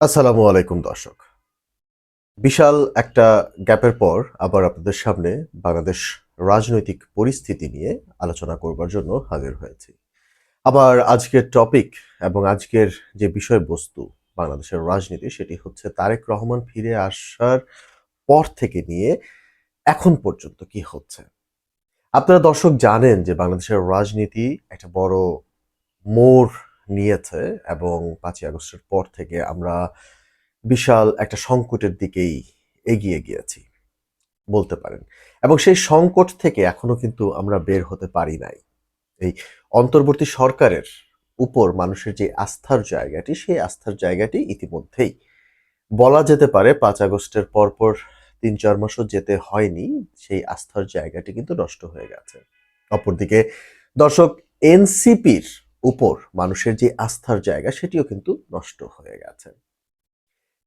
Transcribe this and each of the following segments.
আসসালামু আলাইকুম দর্শক। বিশাল একটা গ্যাপের পর আবার আপনাদের সামনে বাংলাদেশ রাজনৈতিক পরিস্থিতি নিয়ে আলোচনা করবার জন্য হাজির হয়েছি। আবার আজকের টপিক এবং আজকের যে বিষয়বস্তু বাংলাদেশের রাজনীতি সেটি হচ্ছে তারেক রহমান ফিরে আসার পর থেকে নিয়ে এখন পর্যন্ত কি হচ্ছে। আপনারা দর্শক জানেন যে বাংলাদেশের রাজনীতি একটা বড় মোড় নিয়েছে এবং ৫ই আগস্টের পর থেকে আমরা বিশাল একটা সংকটের দিকেই এগিয়ে গিয়েছি বলতে পারেন। এবং সেই সংকট থেকে এখনো কিন্তু আমরা বের হতে পারি নাই। এই অন্তর্বর্তী সরকারের উপর মানুষের যে আস্থার জায়গাটি, সেই আস্থার জায়গাটি ইতিমধ্যেই বলা যেতে পারে ৫ আগস্টের পরপর ৩-৪ মাসও যেতে হয়নি, সেই আস্থার জায়গাটি কিন্তু নষ্ট হয়ে গেছে। অপরদিকে দর্শক এনসিপির উপর মানুষের যে আস্থার জায়গা সেটিও কিন্তু নষ্ট হয়ে গেছে।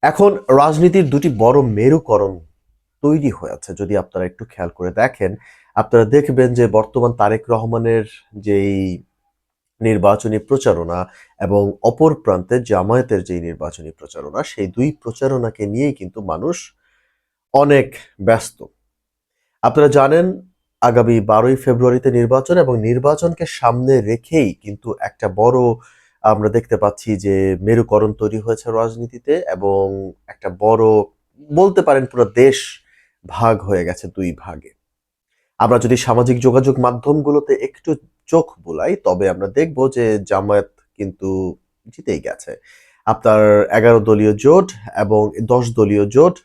এখন রাজনীতির দুটি বড় মেরুকরণ তৈরি হয়েছে। যদি আপনারা একটু খেয়াল করে দেখেন, আপনারা দেখবেন যে বর্তমান তারেক রহমানের যেই নির্বাচনী প্রচারণা এবং অপর প্রান্তে জামায়াতের যেই নির্বাচনী প্রচারণা, সেই দুই প্রচারণাকে নিয়েই কিন্তু মানুষ অনেক ব্যস্ত। আপনারা জানেন আগামী ১২ই ফেব্রুয়ারিতে নির্বাচন এবং নির্বাচনকে সামনে রেখেই কিন্তু একটা বড় আমরা দেখতে পাচ্ছি যে মেরুকরণ তৈরি হয়েছে রাজনীতিতে এবং একটা বড় বলতে পারেন পুরো দেশ ভাগ হয়ে গেছে ২ ভাগে। আমরা যদি সামাজিক যোগাযোগ মাধ্যমগুলোতে একটু চোখ বুলাই তবে আমরা দেখব যে জামায়াত কিন্তু জিতেই গেছে। আপনার ১১ দলীয় জোট এবং ১০ দলীয় জোট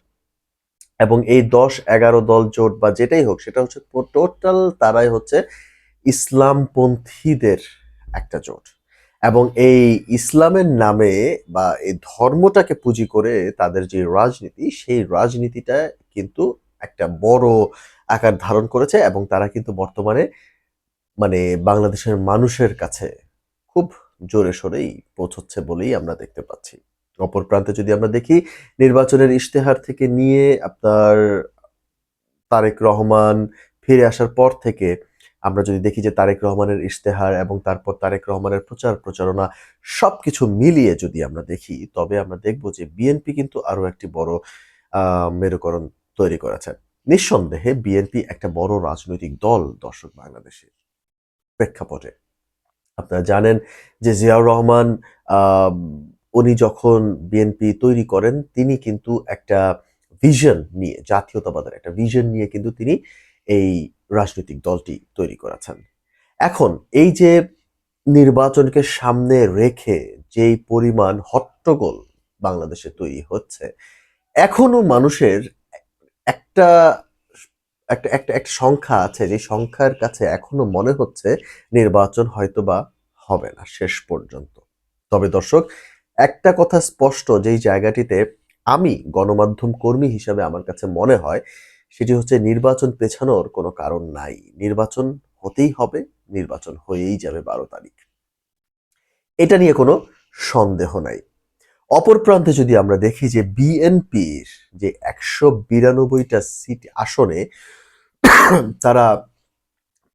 এবং এই ১০-১১ দল জোট বা যেটাই হোক সেটা হচ্ছে টোটাল তারাই হচ্ছে ইসলামপন্থীদের একটা জোট। এবং এই ইসলামের নামে বা এই ধর্মটাকে পুঁজি করে তাদের যে রাজনীতি, সেই রাজনীতিটা কিন্তু একটা বড় আকার ধারণ করেছে এবং তারা কিন্তু বর্তমানে মানে বাংলাদেশের মানুষের কাছে খুব জোরে সোরেই পৌঁছচ্ছে বলেই আমরা দেখতে পাচ্ছি। অপর প্রান্তে যদি আমরা দেখি নির্বাচনের ইশতেহার থেকে নিয়ে আপনার তারেক রহমান ফিরে আসার পর থেকে আমরা যদি দেখি যে তারেক রহমানের ইশতেহার এবং তারপর তারেক রহমানের প্রচার প্রচারণা সবকিছু মিলিয়ে যদি আমরা দেখি তবে আমরা দেখব যে বিএনপি কিন্তু আরো একটি বড় মেরুকরণ তৈরি করেছে। নিঃসন্দেহে বিএনপি একটা বড় রাজনৈতিক দল দর্শক বাংলাদেশের প্রেক্ষাপটে। আপনারা জানেন যে জিয়াউর রহমান আম উনি যখন বিএনপি তৈরি করেন, তিনি কিন্তু একটা ভিশন নিয়ে, জাতীয়তাবাদের একটা ভিশন নিয়ে কিন্তু তিনি এই রাজনৈতিক দলটি তৈরি করেছেন। এখন এই যে নির্বাচনকে সামনে রেখে যেই পরিমাণ হট্টগোল বাংলাদেশে তৈরি হচ্ছে, এখনো মানুষের একটা একটা একটা একটা সংখ্যা আছে যে সংখ্যার কাছে এখনো মনে হচ্ছে নির্বাচন হয়তোবা হবে না শেষ পর্যন্ত। তবে দর্শক একটা কথা স্পষ্ট যেই জায়গাটিতে আমি গণমাধ্যম কর্মী হিসাবে আমার কাছে মনে হয় সেটি হচ্ছে নির্বাচন পেছানোর কোনো কারণ নাই। নির্বাচন হতেই হবে, নির্বাচন হয়েই যাবে ১২ তারিখ। এটা নিয়ে কোনো সন্দেহ নাই। অপর প্রান্তে যদি আমরা দেখি যে বিএনপির যে ১৯২টা সিট আসনে তারা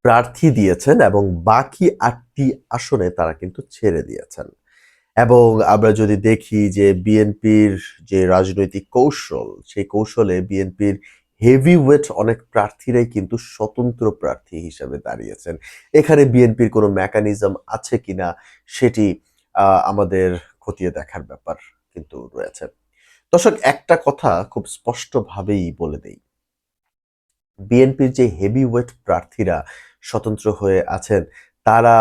প্রার্থী দিয়েছেন এবং বাকি ৮টি আসনে তারা কিন্তু ছেড়ে দিয়েছেন। এবং আমরা যদি দেখি যে বিএনপির যে রাজনৈতিক কৌশল, সেই কৌশলে বিএনপির হেভিওয়েট অনেক প্রার্থীরাই কিন্তু স্বতন্ত্র প্রার্থী হিসেবে দাঁড়িয়েছেন। এখানে বিএনপির কোনো মেকানিজম আছে কিনা সেটি আমাদের খতিয়ে দেখার ব্যাপার কিন্তু রয়েছে। দর্শক একটা কথা খুব স্পষ্টভাবেই বলে দেই। বিএনপির যে হেভিওয়েট প্রার্থীরা স্বতন্ত্র হয়ে আছেন, তারা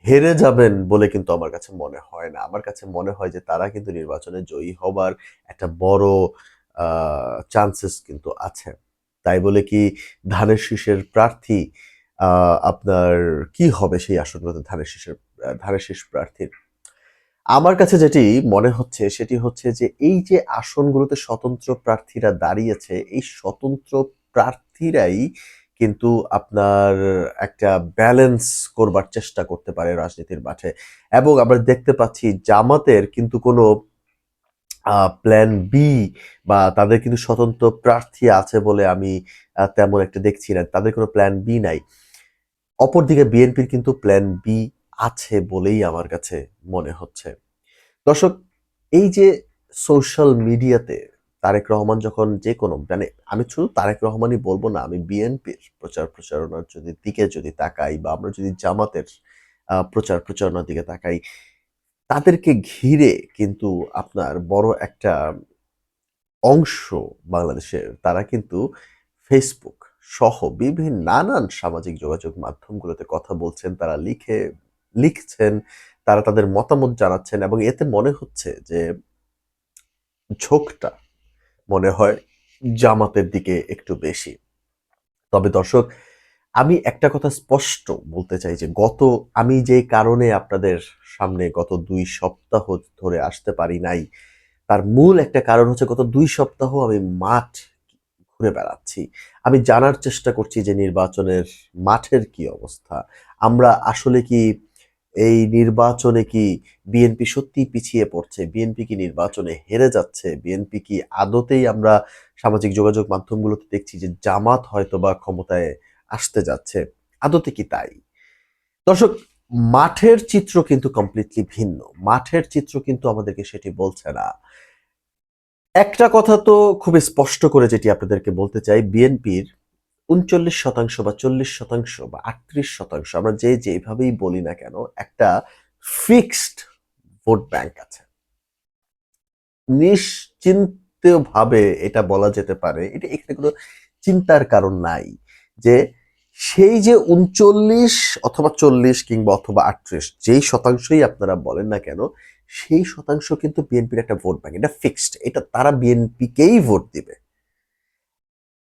হেরে যাবেন বলে কিন্তু আমার কাছে মনে হয় না। আমার কাছে মনে হয় যে তারা কিন্তু নির্বাচনে জয়ী হবার একটা বড় আ চান্সেস কিন্তু আছে। তাই বলে কি ধানের শীষের প্রার্থী আ আপনার কি হবে সেই আসনগুলোতে ধানের শীষ প্রার্থীর? আমার কাছে যেটি মনে হচ্ছে সেটি হচ্ছে যে এই যে আসনগুলোতে স্বতন্ত্র প্রার্থীরা দাঁড়িয়েছে, এই স্বতন্ত্র প্রার্থীরাই কিন্তু আপনার একটা ব্যালেন্স করবার চেষ্টা করতে পারে রাজনীতির মাঠে। এবং আমরা দেখতে পাচ্ছি জামাতের কিন্তু কোনো প্ল্যান বি বা তাদের কিন্তু স্বতন্ত্র প্রার্থী আছে বলে আমি তেমন একটা দেখছি না। তাদের কোনো প্ল্যান বি নাই। অপরদিকে বিএনপির কিন্তু প্ল্যান বি আছে বলেই আমার কাছে মনে হচ্ছে। দর্শক এই যে সোশ্যাল মিডিয়াতে তারেক রহমান যখন যে কোনো মানে আমি শুধু তারেক রহমানই বলবো না, আমি বিএনপির প্রচার প্রচারণার দিকে যদি তাকাই বা আমরা যদি জামাতের প্রচার প্রচারণার দিকে তাকাই, তাদেরকে ঘিরে কিন্তু আপনার বড় একটা অংশ বাংলাদেশের তারা কিন্তু ফেসবুক সহ বিভিন্ন নানান সামাজিক যোগাযোগ মাধ্যমগুলোতে কথা বলছেন, তারা লিখছেন, তারা তাদের মতামত জানাচ্ছেন এবং এতে মনে হচ্ছে যে ঝোঁকটা মনে হয় জামাতের দিকে একটু বেশি। তবে দর্শক, আমি একটা কথা স্পষ্ট বলতে চাই যে আমি যে কারণে আপনাদের সামনে গত ২ সপ্তাহ ধরে আসতে পারি নাই, তার মূল একটা কারণ হচ্ছে গত ২ সপ্তাহ আমি মাঠ ঘুরে বেড়াচ্ছি। আমি জানার চেষ্টা করছি যে নির্বাচনের মাঠের কি অবস্থা। আমরা আসলে কি এই নির্বাচনে কি বিএনপি সত্যিই পিছিয়ে পড়ছে? বিএনপি কি নির্বাচনে হেরে যাচ্ছে? বিএনপি কি আদতেই আমরা সামাজিক যোগাযোগ মাধ্যমগুলোতে দেখছি যে জামাত হয়তোবা ক্ষমতায় আসতে যাচ্ছে। আদতে কি তাই? দর্শক, মাঠের চিত্র কিন্তু কমপ্লিটলি ভিন্ন। মাঠের চিত্র কিন্তু আমাদেরকে সেটি বলছে না। একটা কথা তো খুব স্পষ্ট করে যেটি আপনাদেরকে বলতে চাই, বিএনপির ৩৯% বা ৪০% বা ৩৮% আমরা যেভাবেই বলি না কেন, একটা ফিক্সড ভোট ব্যাংক আছে। নিশ্চিন্তভাবে এটা বলা যেতে পারে, এখানে কোনো চিন্তার কারণ নাই যে সেই যে ৩৯ অথবা ৪০ কিংবা অথবা ৩৮ যেই শতাংশই আপনারা বলেন না কেন, সেই শতাংশ কিন্তু বিএনপির একটা ভোট ব্যাংক। এটা ফিক্সড। এটা তারা বিএনপিকেই ভোট দিবে।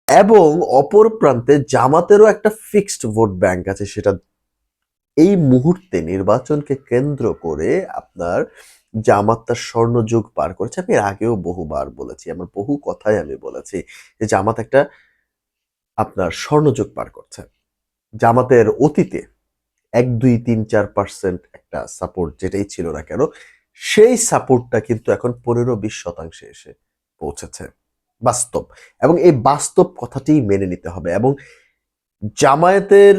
এবং অপর প্রান্তে জামাতেরও একটা ফিক্সড ভোট ব্যাংক আছে, সেটা এই মুহূর্তে নির্বাচনকে কেন্দ্র করে আপনার জামাত তার স্বর্ণযুগ পার করেছে। আমি এর আগেও বহুবার বলেছি, আমার বহু কথায় আমি বলেছি যে জামাত একটা আপনার স্বর্ণযুগ পার করছে। জামাতের অতীতে ১, ২, ৩, ৪% একটা সাপোর্ট যেটাই ছিল না কেন, সেই সাপোর্টটা কিন্তু এখন ১৫-২০% এসে পৌঁছেছে। বাস্তব। এবং এই বাস্তব কথাটিই মেনে নিতে হবে। এবং জামায়াতের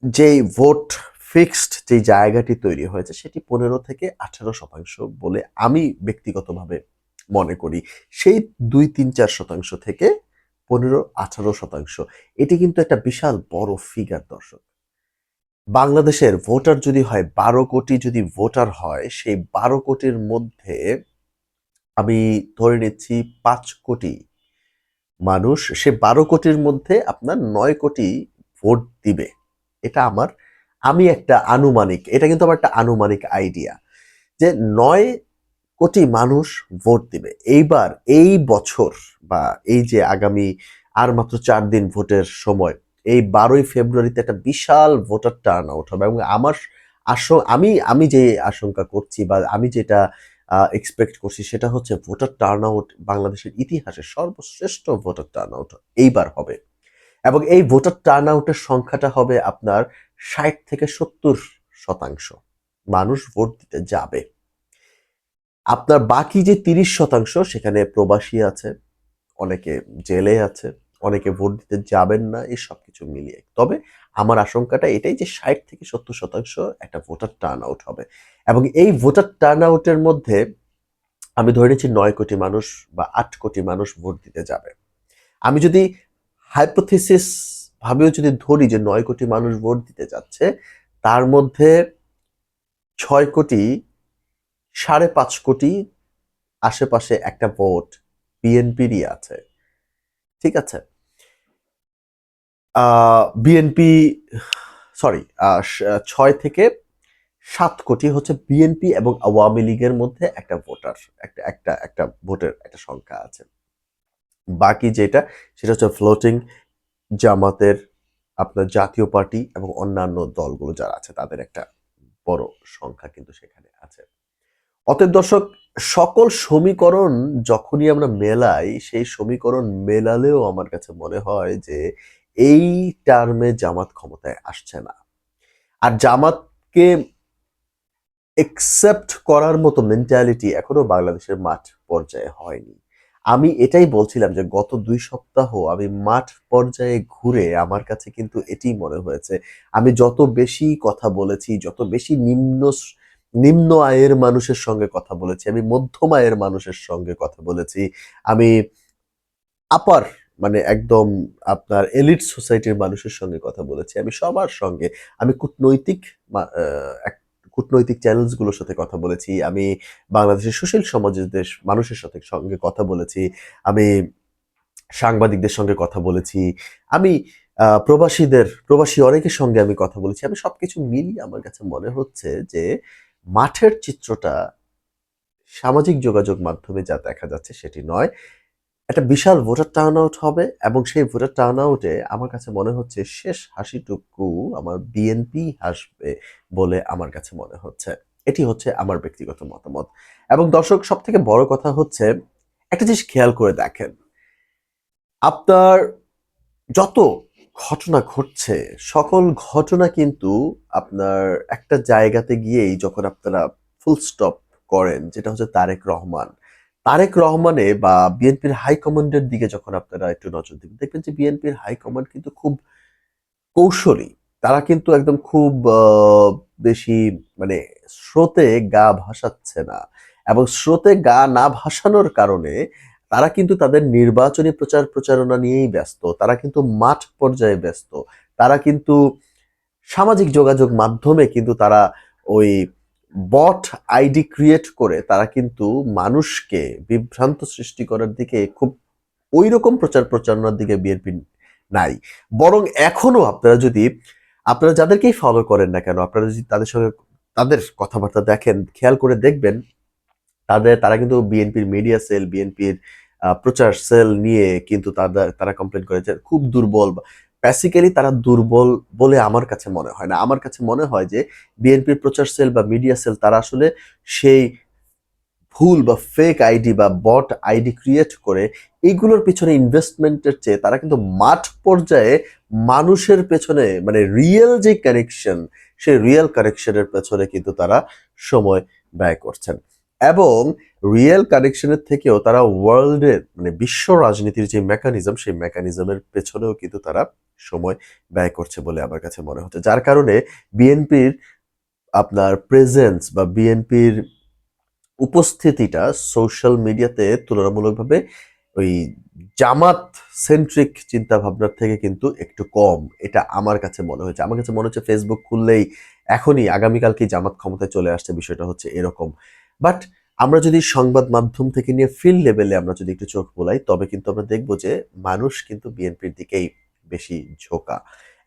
যেই ভোট ফিক্সড যে জায়গাটি তৈরি হয়েছে সেটি ১৫ থেকে ১৮% বলে আমি ব্যক্তিগতভাবে মনে করি। সেই ২, ৩, ৪% থেকে ১৫-১৮% এটি কিন্তু একটা বিশাল বড় ফিগার দর্শক। বাংলাদেশের ভোটার যদি হয় ১২ কোটি, যদি ভোটার হয় সেই ১২ কোটির মধ্যে আমি ধরে নিচ্ছি ৫ কোটি মানুষ, সে ১২ কোটির মধ্যে আপনার ৯ কোটি ভোট দিবে। এটা আমি একটা আনুমানিক, এটা কিন্তু আমার একটা আনুমানিক আইডিয়া যে ৯ কোটি মানুষ ভোট দিবে। এইবার এই বছর বা এই যে আগামী আর মাত্র ৪ দিন ভোটের সময়, এই ১২ই ফেব্রুয়ারিতে একটা বিশাল ভোটার টার্ন আউট হবে এবং আমি যে আশঙ্কা করছি বা আমি যেটা এক্সপেক্ট করছি সেটা হচ্ছে ভোটার টার্ন আউট বাংলাদেশের ইতিহাসে সর্বশ্রেষ্ঠ ভোটার টার্ন আউট এইবার হবে। এবং এই ভোটার টার্ন আউটের সংখ্যাটা হবে আপনার ৬০ থেকে ৭০% মানুষ ভোট দিতে যাবে। আপনার বাকি যে ৩০% সেখানে প্রবাসী আছে, অনেকে জেলে আছে, অনেকে ভোট দিতে যাবেন না, এই সবকিছু মিলিয়ে। তবে আমার আশঙ্কাটা এটাই যে ৬০ থেকে ৭০% একটা ভোটার টার্ন আউট হবে। এবং এই ভোটার টার্ন আউটের মধ্যে আমি ধরে নিচ্ছি ৯ কোটি মানুষ বা ৮ কোটি মানুষ ভোট দিতে যাবে। আমি যদি হাইপোথিসিস ভাবেও যদি ধরি যে ৯ কোটি মানুষ ভোট দিতে যাচ্ছে, তার মধ্যে ৬ কোটি, ৫.৫ কোটি আশেপাশে একটা ভোট বিএনপিরই আছে। ঠিক আছে? বিএনপি সরি ৬ থেকে ৭ কোটি হচ্ছে বিএনপি এবং আওয়ামী লীগের মধ্যে একটা ভোটার, একটা ভোটের একটা সংখ্যা আছে। বাকি যেটা সেটা হচ্ছে ফ্লোটিং, জামাতের, আপনার জাতীয় পার্টি এবং অন্যান্য দলগুলো যারা আছে তাদের একটা বড় সংখ্যা কিন্তু সেখানে আছে। অতএব দর্শক, সকল সমীকরণ যখনই আমরা মেলাই, সেই সমীকরণ মেলালেও আমার কাছে মনে হয় যে এই টার্মে জামাত ক্ষমতায় আসছে না। আর জামাতকে একসেপ্ট করার মতো মেন্টালিটি এখনো বাংলাদেশের মাঠ পর্যায়ে হয়নি। আমি এটাই বলছিলাম যে গত ২ সপ্তাহ আমি মাঠ পর্যায়ে ঘুরে আমার কাছে কিন্তু এটিই মনে হয়েছে। আমি যত বেশি কথা বলেছি, যত বেশি নিম্ন আয়ের মানুষের সঙ্গে কথা বলেছি, আমি মধ্যম আয়ের মানুষের সঙ্গে কথা বলেছি, আমি আপার মানে একদম আপনার এলিট সোসাইটির মানুষের সঙ্গে কথা বলেছি, আমি সবার সঙ্গে, আমি কূটনৈতিক কূটনৈতিক চ্যানেলসগুলোর সাথে কথা বলেছি, আমি বাংলাদেশের সুশীল সমাজের মানুষের সাথে সঙ্গে কথা বলেছি, আমি সাংবাদিকদের সঙ্গে কথা বলেছি, আমি প্রবাসী অনেকের সঙ্গে আমি কথা বলেছি। আমি সবকিছু মিলিয়ে আমার কাছে মনে হচ্ছে যে মাঠের চিত্রটা সামাজিক যোগাযোগ মাধ্যমে যা দেখা যাচ্ছে সেটি নয়। একটা বিশাল ভোটার টার্ন আউট হবে এবং সেই ভোটার টার্ন আউটে আমার কাছে মনে হচ্ছে শেষ হাসিটুকু আমার বিএনপি হাসবে বলে আমার কাছে মনে হচ্ছে। এটি হচ্ছে আমার ব্যক্তিগত মতামত। এবং দর্শক সবথেকে বড় কথা হচ্ছে একটা জিনিস খেয়াল করে দেখেন। আপনার যত ঘটনা ঘটছে সকল ঘটনা কিন্তু আপনার একটা জায়গাতে গিয়েই যখন আপনারা ফুল স্টপ করেন যেটা হচ্ছে তারেক রহমান। তারেক রহমানে বা বিএনপির হাইকমান্ডের দিকে যখন আপনারা একটু নজর দিবেন দেখবেন যে বিএনপির হাইকমান্ড কিন্তু খুব কৌশলী। তারা কিন্তু একদম খুব বেশি মানে স্রোতে গা ভাসাচ্ছে না। এবং স্রোতে গা না ভাসানোর কারণে তারা কিন্তু তাদের নির্বাচনী প্রচার প্রচারণা নিয়েই ব্যস্ত। তারা কিন্তু মাঠ পর্যায়ে ব্যস্ত। তারা কিন্তু সামাজিক যোগাযোগ মাধ্যমে কিন্তু তারা ওই বট আইডি ক্রিয়েট করে তারা কিন্তু মানুষকে বিভ্রান্ত সৃষ্টি করার দিকে খুব ঐরকম প্রচার প্রচারণার দিকে বিএনপি নাই। বরং এখনো আপনারা যাদেরকেই ফলো করেন না কেন, আপনারা যদি তাদের সঙ্গে তাদের কথাবার্তা দেখেন, খেয়াল করে দেখবেন তারা কিন্তু বিএনপির মিডিয়া সেল, বিএনপির প্রচার সেল নিয়ে কিন্তু তারা কমপ্লেইন করে যে খুব দুর্বল। বেসিক্যালি তারা দুর্বল বলে আমার কাছে মনে হয় না। আমার কাছে মনে হয় যে বিএনপির প্রচার সেল বা মিডিয়া সেল তারা আসলে সেই ভুল বা ফেক আইডি বা বট আইডি ক্রিয়েট করে এইগুলোর পিছনে ইনভেস্টমেন্টের চেয়ে তারা কিন্তু মাঠ পর্যায়ে মানুষের পেছনে মানে রিয়েল যে কানেকশন সেই রিয়েল কানেকশনের পেছনে কিন্তু তারা সময় ব্যয় করছেন এবং রিয়েল কানেকশনের থেকেও তারা ওয়ার্ল্ডের মানে বিশ্ব রাজনীতির যে মেকানিজম সেই মেকানিজমের পেছনেও কিন্তু তারা সময় ব্যয় করছে বলে আমার কাছে মনে হচ্ছে, যার কারণে বিএনপির আপনার প্রেজেন্স বা বিএনপির উপস্থিতিটা সোশ্যাল মিডিয়াতে তুলনামূলকভাবে ওই জামাত সেন্ট্রিক চিন্তা ভাবনার থেকে কিন্তু একটু কম। এটা আমার কাছে মনে হয়েছে। আমার কাছে মনে হচ্ছে ফেসবুক খুললেই এখনই আগামীকালকেই জামাত ক্ষমতায় চলে আসছে, বিষয়টা হচ্ছে এরকম। বাট আমরা যদি সংবাদ মাধ্যম থেকে নিয়ে ফিল্ড লেভেলে আমরা যদি একটু চোখ বোলাই তবে কিন্তু আমরা দেখব যে মানুষ কিন্তু বিএনপির দিকেই বেশি ঝোঁকা।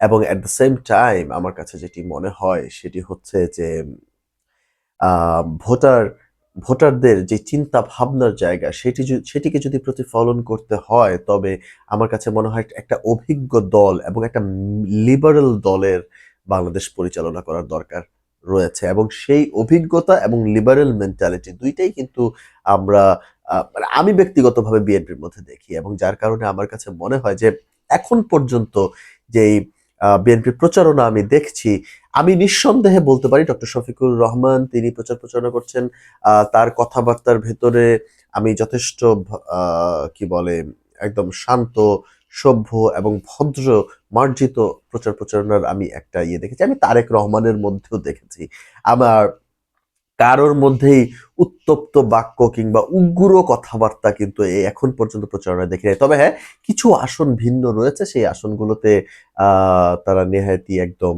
এবং এট দ্য সেম টাইম আমার কাছে যেটি মনে হয় সেটি হচ্ছে যে ভোটার ভোটারদের যে চিন্তা ভাবনার জায়গা সেটিকে যদি প্রতিফলন করতে হয় তবে আমার কাছে মনে হয় একটা অভিজ্ঞ দল এবং একটা লিবারেল দলের বাংলাদেশ পরিচালনা করার দরকার রয়েছে এবং সেই অভিজ্ঞতা এবং লিবারেল মেন্টালিটি দুইটাই কিন্তু আমরা মানে আমি ব্যক্তিগতভাবে বিএনপির মধ্যে দেখি এবং যার কারণে আমার কাছে মনে হয় যে এখন পর্যন্ত যেই বিএনপির প্রচারণা আমি দেখছি আমি নিঃসন্দেহে বলতে পারি ডক্টর শফিকুর রহমান তিনি প্রচার প্রচারণা করছেন। তার কথাবার্তার ভেতরে আমি যথেষ্ট কি বলে একদম শান্ত, সভ্য এবং ভদ্র মার্জিত প্রচার প্রচারণার আমি একটা দেখেছি। আমি তারেক রহমানের মধ্যেও দেখেছি। আমার কারোর মধ্যেই উত্তপ্ত বাক্য কিংবা উগ্র কথাবার্তা কিন্তু এখন পর্যন্ত প্রচারণায় দেখি নাই। তবে হ্যাঁ, কিছু আসন ভিন্ন রয়েছে। সেই আসনগুলোতে তারা নেহায়েতই একদম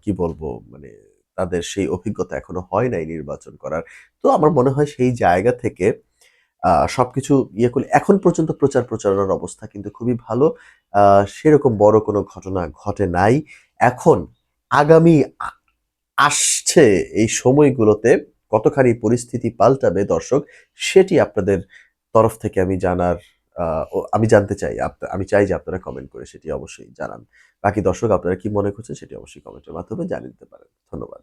কি বলবো মানে তাদের সেই অভিজ্ঞতা এখনো হয় নাই নির্বাচন করার। তো আমার মনে হয় সেই জায়গা থেকে সবকিছু করলে এখন পর্যন্ত প্রচার প্রচারণার অবস্থা কিন্তু খুবই ভালো। সেরকম বড় কোনো ঘটনা ঘটে নাই। এখন আগামী আসছে এই সময়গুলোতে কতখানি পরিস্থিতি পাল্টাবে দর্শক সেটি আপনাদের তরফ থেকে আমি জানতে চাই। আমি চাই যে আপনারা কমেন্ট করে সেটি অবশ্যই জানান। বাকি দর্শক আপনারা কি মনে করছেন সেটি অবশ্যই কমেন্টের মাধ্যমে জানিয়ে দিতে পারেন। ধন্যবাদ।